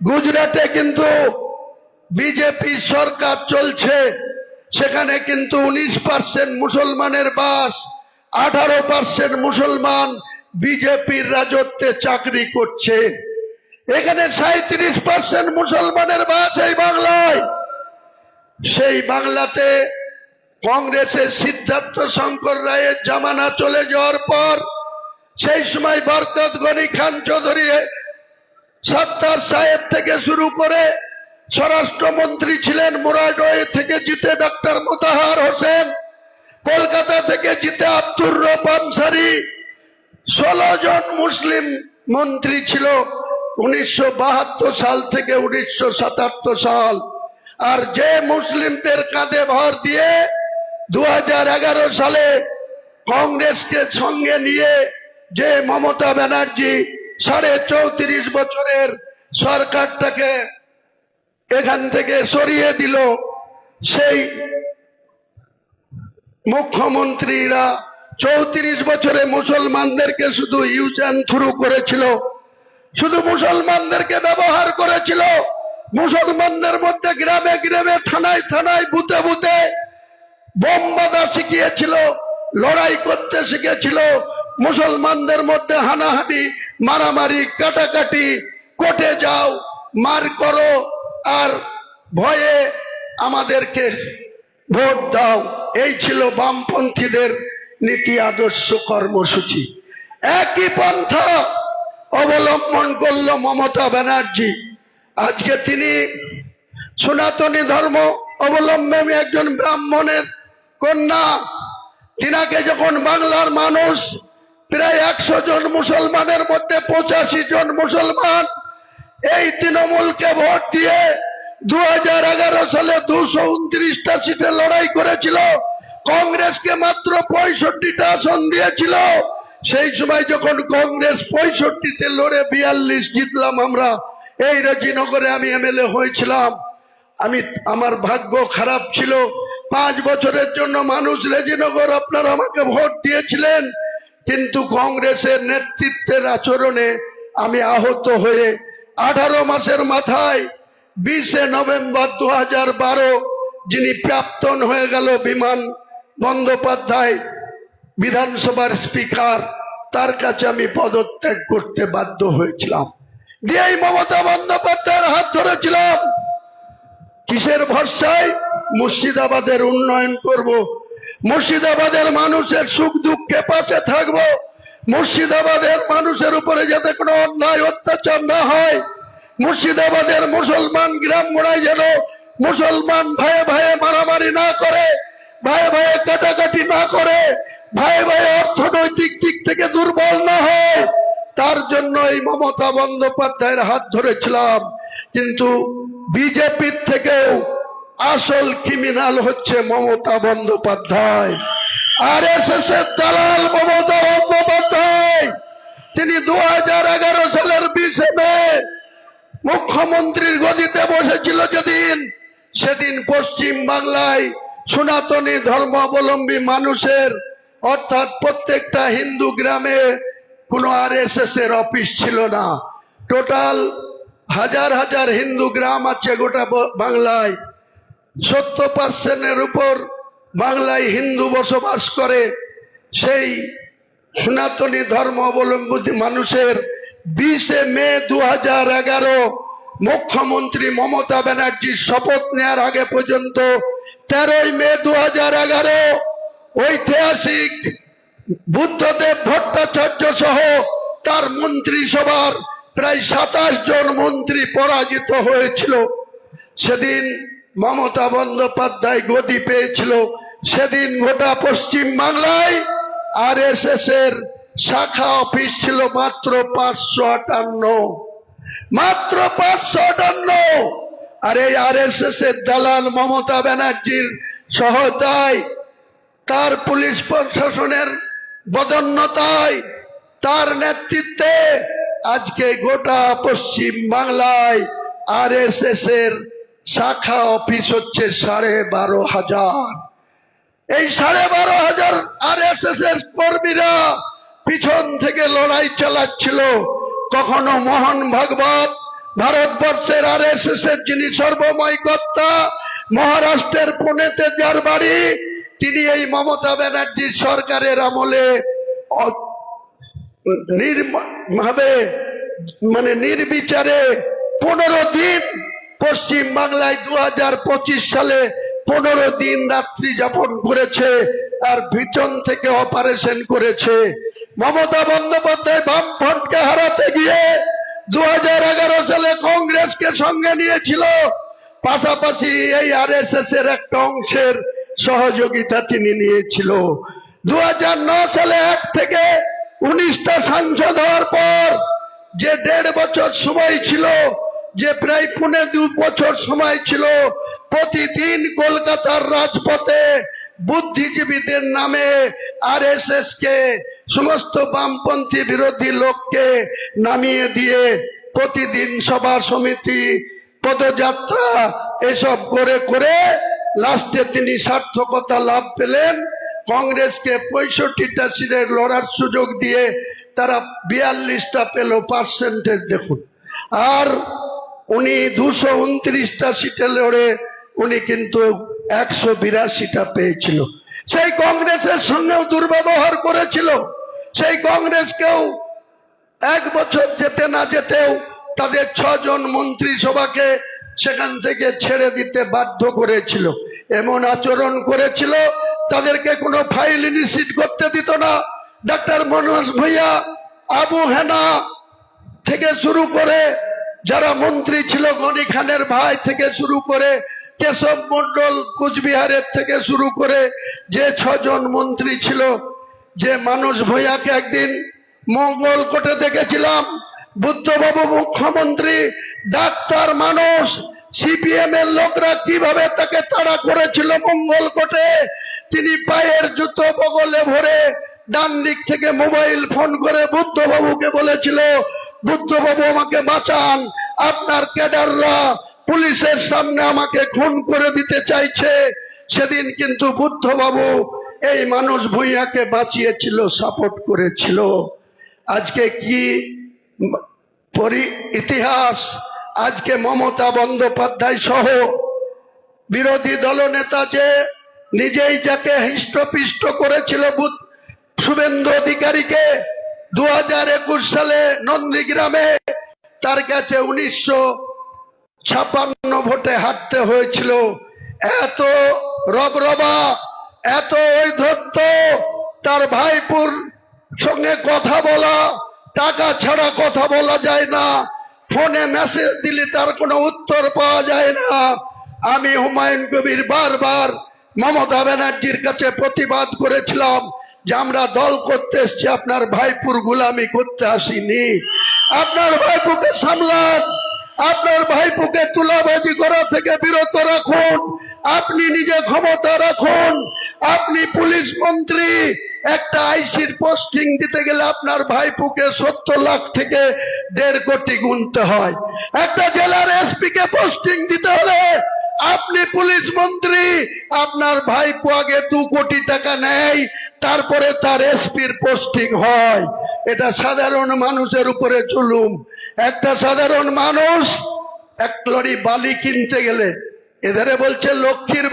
গুজরাটে কিন্তু বিজেপি সরকার চলছে, সেখানে কিন্তু 19% মুসলমানের বাস, 18% মুসলমান বিজেপির রাজত্বে চাকরি করছে। এখানে 37% মুসলমানের বাস এই বাংলায়। সেই বাংলাতে কংগ্রেসের সিদ্ধার্থ শঙ্কর রায়ের জামানা চলে যাওয়ার পর সেই সময় বরকত গনি খান চৌধুরী, সত্তার সাহেব থেকে শুরু করে স্বরাষ্ট্রমন্ত্রী ছিলেন, মুরাদওয়ে থেকে জিতে ডক্টর মোতাহার হোসেন, কলকাতা থেকে জিতে আব্দুর রব আনসারী, 16 জন মুসলিম মন্ত্রী ছিল 1972 সাল থেকে 1977 সাল। আর যে মুসলিমদের কাঁধে ভর দিয়ে 2011 সালে কংগ্রেসকে সঙ্গে নিয়ে যে মমতা ব্যানার্জি 34.5 বছরের সরকারটাকে এখান থেকে সরিয়ে দিল, সেই মুখ্যমন্ত্রীরা 34 বছরে মুসলমানদেরকে শুধু ইউজ অ্যান্ড থ্রু করেছিল, শুধু মুসলমানদেরকে ব্যবহার করেছিল, মুসলমানদের মধ্যে গ্রামে গ্রামে থানায় থানায় বুথে বুথে বোম বাঁধা শিখিয়েছিল, লড়াই করতে শিখেছিল, মুসলমানদের মধ্যে হানাহানি, মারামারি, কাটাকাটি, কোর্টে যাও, মার করো, আর ভয়ে আমাদেরকে ভোট দাও, এই ছিল বামপন্থীদের নীতি আদর্শ কর্মসূচি। একই পন্থা অবলম্বন করল মমতা ব্যানার্জি। আজকে তিনি সনাতনী ধর্ম অবলম্বী একজন ব্রাহ্মণের কন্যা, তিনাকে যখন বাংলার মানুষ প্রায় 100 জন মুসলমানের মধ্যে 85 জন মুসলমান এই তৃণমূলকে ভোট দিয়ে 2011 সালে 229টা সিটে লড়াই করেছিল, কংগ্রেসকে মাত্র 65টা আসন দিয়েছিল। সেই সময় যখন কংগ্রেস 65তে লড়ে 42 জিতলাম আমরা, এই রাজিনগরে আমি এমএলএ হয়েছিলাম। আমার ভাগ্য খারাপ ছিল, 5 বছরের জন্য মানুষ রাজিনগর আপনারা আমাকে ভোট দিয়েছিলেন, কিন্তু কংগ্রেসের নেতৃত্বের আচরণে আমি আহত হয়ে 18 মাসের মাথায় 20 নভেম্বর 2012 যিনি প্রাক্তন হয়ে গেল বিমান বন্দ্যোপাধ্যায়, বিধানসভার স্পিকার, তার কাছে আমি পদত্যাগ করতে বাধ্য হয়েছিলাম। দিয়েই মমতা বন্দ্যোপাধ্যায়ের হাত ধরেছিলাম। কিসের ভরসায়? মুর্শিদাবাদের উন্নয়ন করব, মুর্শিদাবাদের মানুষের সুখ দুঃখে পাশে থাকব, মুর্শিদাবাদের মানুষের উপরে যাতে কোনো অন্যায় অত্যাচার না হয়, মুর্শিদাবাদের মুসলমান গ্রাম গোড়ায় যেন মুসলমান ভাইয়ে ভাইয়ে মারামারি না করে, ভাইয়ে ভাইয়ে কাটাকাটি না করে, ভাইয়ে ভাইয়ে অর্থনৈতিক দিক থেকে দুর্বল না হয়, তার জন্য এই মমতা বন্দ্যোপাধ্যায়ের হাত ধরেছিলাম। কিন্তু বিজেপির থেকেও আসল ক্রিমিনাল হচ্ছে মমতা বন্দ্যোপাধ্যায়, আরএসএস এর দালাল মমতা বন্দ্যোপাধ্যায়। তিনি 2011 সালের 20 মে মুখ্যমন্ত্রীর গদিতে বসেছিল যেদিন, সেদিন পশ্চিম বাংলায় সনাতনী ধর্মাবলম্বী মানুষের, অর্থাৎ প্রত্যেকটা হিন্দু গ্রামে কোনো আরএসএস এর অফিস ছিল না। টোটাল হাজার হাজার হিন্দু গ্রাম আছে গোটা বাংলায়, 70% উপর বাংলায় হিন্দু বসবাস করে। সেই সনাতনী ধর্ম অবলম্বী মানুষের 20 মে 2011 মুখ্যমন্ত্রী মমতা ব্যানার্জির শপথ নেওয়ার আগে পর্যন্ত 13 মে 2011 ঐতিহাসিক বুদ্ধদেব ভট্টাচার্য সহ তার মন্ত্রিসভার প্রায় 27 জন মন্ত্রী পরাজিত হয়েছিল। সেদিন মমতা বন্দ্যোপাধ্যায় গদি পেয়েছিল। সেদিন গোটা পশ্চিম বাংলায় আরএসএস এর শাখা অফিস ছিল মাত্র 558, মাত্র 558। আর এই আরএসএস এর দালাল মমতা ব্যানার্জির সহায়তায়, তার পুলিশ প্রশাসনের বদান্যতায়, তার নেতৃত্বে আজকে গোটা পশ্চিম বাংলায় আরএসএস এর শাখা অফিস হচ্ছে 12,500। এই 12,500 আরএসএস এর কর্মীরা পিছন থেকে লড়াই চালাচ্ছিল। কখনো মোহন ভাগবত, ভারতবর্ষের RSS এর যিনি সর্বময় কর্তা, মহারাষ্ট্রের পুনেতে যার বাড়ি, তিনি এই মমতা ব্যানার্জির সরকারের আমলে ভাবে নির্বিচারে 15 দিন পশ্চিম বাংলায় 2025 সালে 15 দিন রাত্রি যাপন করেছে, আর পিছন থেকে অপারেশন করেছে। মমতা বন্দ্যোপাধ্যায় বামফ্রন্টকে হারাতে গিয়ে 2011 সালে কংগ্রেসকে সঙ্গে নিয়েছিল, পাশাপাশি এই RSS এর একটা অংশের সহযোগিতা তিনি নিয়েছিল। 2009 সালে 1 থেকে 19টা সাংসদ হওয়ার পর যে 1.5 বছর সময় ছিল, যে প্রায় 2.5 বছর সময় ছিল, প্রতিদিন কলকাতার রাজপথে বুদ্ধিজীবীদের নামে RSS কে, সমস্ত বামপন্থী বিরোধী লোককে নামিয়ে দিয়ে প্রতিদিন সভা সমিতি, পদযাত্রা এসব করে করে লাস্টে তিনি সার্থকতা লাভ পেলেন। কংগ্রেসকে 65টা সিটের লড়ার সুযোগ দিয়ে তারা 42টা পেল, পার্সেন্টেজ দেখুন। আর উনি 229টা সিটে লড়ে উনি কিন্তু 182টা পেয়েছিল। সেই কংগ্রেসের সঙ্গেও দুর্ব্যবহার করেছিল। সেই কংগ্রেসকেও 1 বছর যেতে না যেতেও তাদের 6 জন মন্ত্রিসভাকে সেখান থেকে ছেড়ে দিতে বাধ্য করেছিল। এমন আচরণ করেছিল, তাদেরকে কোনো ফাইল ইনিশিয়েট করতে দিত না। ডাক্তার মনোজ ভূঁইয়া, আবু হেনা থেকে শুরু করে যারা মন্ত্রী ছিল, গনি খানের ভাই থেকে শুরু করে কেশব মন্ডল কুচবিহারের থেকে শুরু করে যে 6 জন মন্ত্রী ছিল, যে মানুষ ভূঁইয়াকে একদিন মঙ্গলকোটে দেখেছিলাম, বুদ্ধবাবু মুখ্যমন্ত্রী, ডাক্তার মানুষ, CPM এর লোকরা কিভাবে তাকে তাড়া করেছিল মঙ্গলকোটে। তিনি পায়ের জুতো বগলে ভরে ডান দিক থেকে মোবাইল ফোন করে বুদ্ধবাবুকে বলেছিল, বুদ্ধবাবু আমাকে বাঁচান, আপনার ক্যাডাররা পুলিশের সামনে আমাকে খুন করে দিতে চাইছে। সেদিন কিন্তু বুদ্ধবাবু এই মানুষ ভূঁইয়াকে বাঁচিয়েছিল, সাপোর্ট করেছিল। আজকে কি ইতিহাস! আজকে মমতা বন্দ্যোপাধ্যায় সহ বিরোধী দলনেতা যে নিজেই যাকে হৃষ্টপিষ্ট করেছিল শুভেন্দু অধিকারীকে 2021 সালে নন্দীগ্রামে, তার কাছে 1956 ভোটে হারতে হয়েছিল। এত রবরবা, এত ঔদ্ধত্য, তার ভাইপুর সঙ্গে কথা বলা, টাকা ছাড়া কথা বলা যায় না, ফোনে মেসেজ দিলে তার কোনো উত্তর পাওয়া যায় না। আমি হুমায়ুন কবির বারবার মমতা ব্যানার্জির কাছে প্রতিবাদ করেছিলাম যে আমরা দল করতে এসেছি, আপনার ভাইপুর গোলামি করতে আসিনি। আপনার ভাইপুকে সামলান, আপনার ভাইপুকে তুলাবাজি করা থেকে বিরত রাখুন, আপনি নিজে ক্ষমতা রাখুন। আপনি পুলিশ মন্ত্রী, একটা আইসির পোস্টিং দিতে গেলে আপনার ভাইপুকে 70 লাখ থেকে 1.5 কোটি গুনতে হয়। একটা জেলার SP কে পোস্টিং দিতে হলে আপনি পুলিশ মন্ত্রী, আপনার ভাইপো আগে 2 কোটি টাকা নেয়, তারপরে তার SPর পোস্টিং হয়। এটা সাধারণ মানুষের উপরে জুলুম। একটা সাধারণ মানুষ 1 লরি বালি কিনতে গেলে এধারে বলছে লক্ষ্মীর